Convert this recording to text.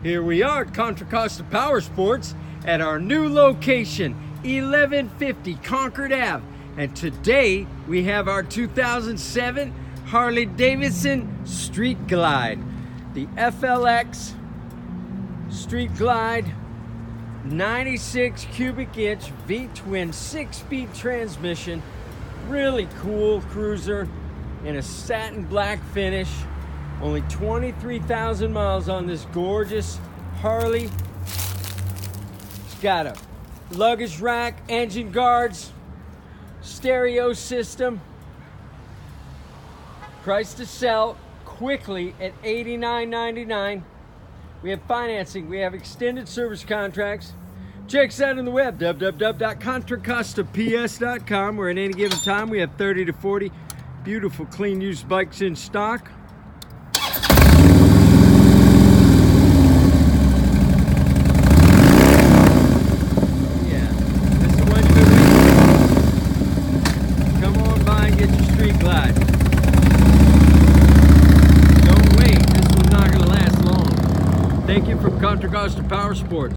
Here we are at Contra Costa Powersports at our new location, 1150 Concord Ave. And today we have our 2007 Harley Davidson Street Glide. The FLX Street Glide, 96 cubic inch V-twin 6-speed transmission. Really cool cruiser in a satin black finish. Only 23,000 miles on this gorgeous Harley. It's got a luggage rack, engine guards, stereo system. Price to sell quickly at $89.99. We have financing, we have extended service contracts. Check us out on the web, www.contracostaps.com, where at any given time we have 30 to 40 beautiful clean used bikes in stock. Glide. Don't wait, this one's not going to last long. Thank you from Contra Costa Powersports.